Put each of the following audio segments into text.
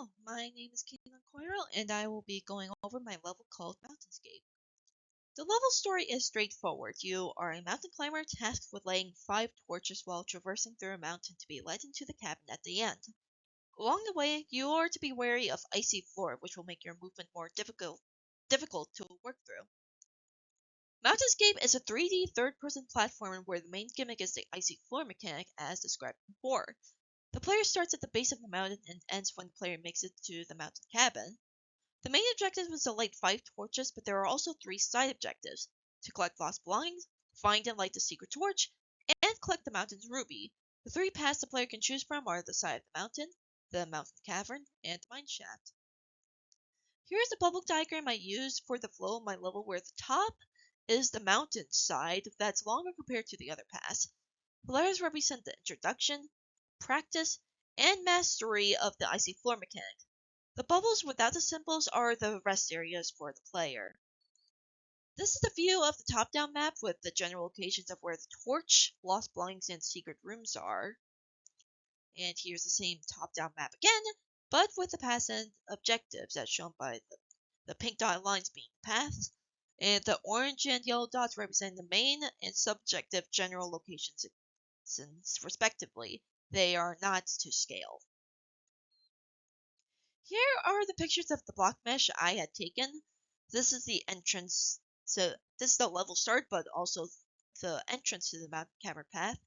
Hello, my name is Caitlin Coyle, and I will be going over my level called Mountainscape. The level story is straightforward. You are a mountain climber tasked with laying 5 torches while traversing through a mountain to be led into the cabin at the end. Along the way, you are to be wary of icy floor, which will make your movement more difficult to work through. Mountainscape is a 3D third-person platformer where the main gimmick is the icy floor mechanic as described before. The player starts at the base of the mountain and ends when the player makes it to the mountain cabin. The main objective is to light 5 torches, but there are also 3 side objectives: to collect lost belongings, find and light the secret torch, and collect the mountain's ruby. The 3 paths the player can choose from are the side of the mountain cavern, and the mine shaft. Here's the bubble diagram I used for the flow of my level, where the top is the mountain side that's longer compared to the other paths. The letters represent the introduction, practice, and mastery of the icy floor mechanic. The bubbles without the symbols are the rest areas for the player. This is the view of the top-down map with the general locations of where the torch, lost belongings, and secret rooms are. And here's the same top-down map again, but with the paths and objectives as shown by the pink dotted lines being the paths, and the orange and yellow dots represent the main and subjective general locations, since respectively they are not to scale. Here are the pictures of the block mesh I had taken. This is the entrance, so this is the level start, but also the entrance to the mountain cavern path.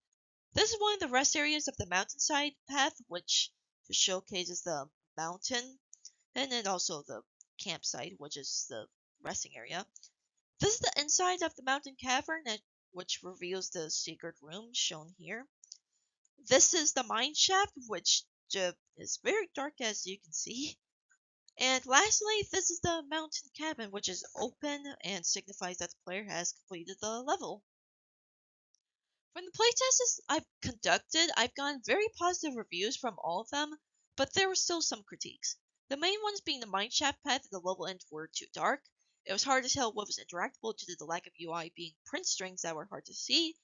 This is one of the rest areas of the mountainside path, which showcases the mountain, and then also the campsite, which is the resting area. This is the inside of the mountain cavern, which reveals the secret room shown here. This is the mine shaft, which is very dark as you can see. And lastly, this is the mountain cabin, which is open and signifies that the player has completed the level. From the playtests I've conducted, I've gotten very positive reviews from all of them, but there were still some critiques. The main ones being the mineshaft path and the level ends were too dark. It was hard to tell what was interactable due to the lack of UI being print strings that were hard to see,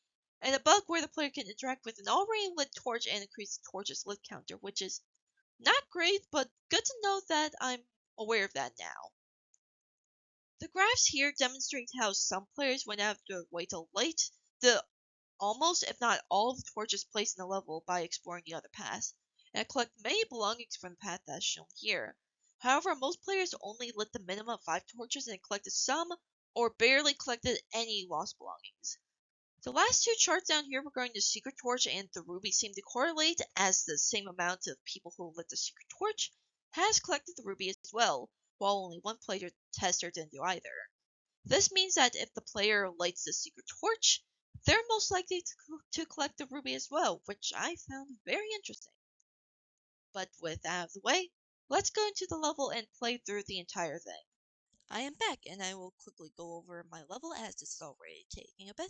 and a bug where the player can interact with an already lit torch and increase the torch's lit counter, which is not great, but good to know that I'm aware of that now. The graphs here demonstrate how some players went out of their way to light the almost, if not all, of the torches placed in the level by exploring the other paths, and collect many belongings from the path as shown here. However, most players only lit the minimum of 5 torches and collected some or barely collected any lost belongings. The last 2 charts down here regarding the secret torch and the ruby seem to correlate, as the same amount of people who lit the secret torch has collected the ruby as well, while only one player tester didn't do either. This means that if the player lights the secret torch, they're most likely to collect the ruby as well, which I found very interesting. But with that out of the way, let's go into the level and play through the entire thing. I am back, and I will quickly go over my level as this is already taking a bit.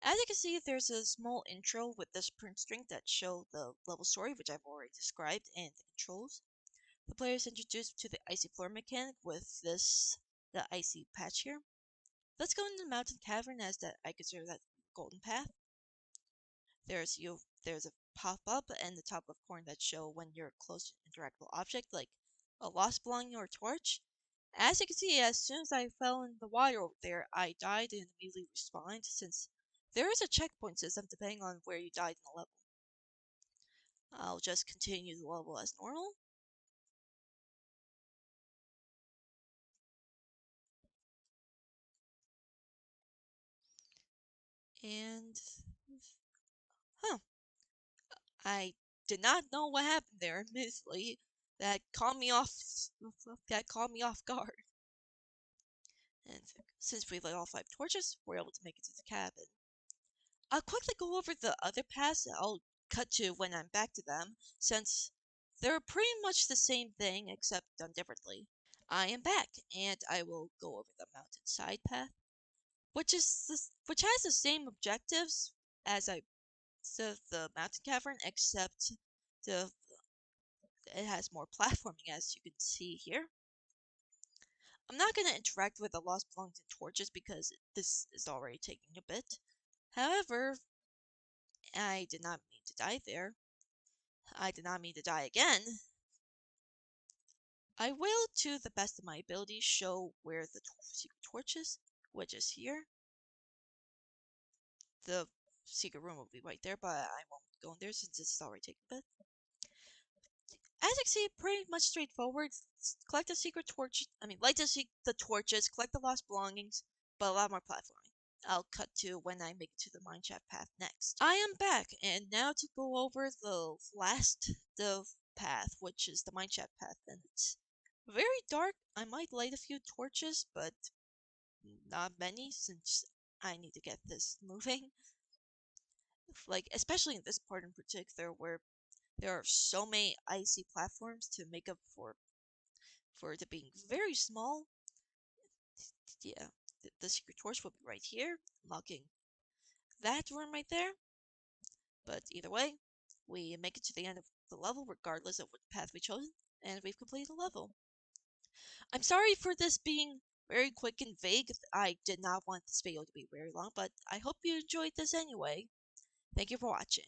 As you can see, there's a small intro with this print string that show the level story, which I've already described, and the controls. The player is introduced to the icy floor mechanic with the icy patch here. Let's go into the mountain cavern, as that I consider that golden path. There's a pop-up in the top left corner that show when you're close to an interactable object, like a lost belonging or a torch. As you can see, as soon as I fell in the water over there, I died and immediately respawned, since there is a checkpoint system depending on where you died in the level. I'll just continue the level as normal. And I did not know what happened there, admittedly. That caught me off guard. And since we lit all 5 torches, we're able to make it to the cabin. I'll quickly go over the other paths. I'll cut to when I'm back to them, since they're pretty much the same thing except done differently. I am back, and I will go over the mountainside path, which has the same objectives as the mountain cavern, except the it has more platforming, as you can see here. I'm not going to interact with the lost belongings and torches because this is already taking a bit. However, I did not mean to die there. I did not mean to die again. I will, to the best of my ability, show where the secret torch is, which is here. The secret room will be right there, but I won't go in there since it's already taken. But as you can see, pretty much straightforward. Collect the secret torch. Light the torches, collect the lost belongings, but a lot more platforming. I'll cut to when I make it to the mineshaft path next. I am back, and now to go over the path, which is the mineshaft path, and it's very dark. I might light a few torches, but not many since I need to get this moving. Like, especially in this part in particular, where there are so many icy platforms to make up for it being very small. Yeah, the secret torch will be right here, unlocking that room right there. But either way, we make it to the end of the level regardless of what path we chose, and we've completed the level. I'm sorry for this being very quick and vague. I did not want this video to be very long, but I hope you enjoyed this anyway. Thank you for watching.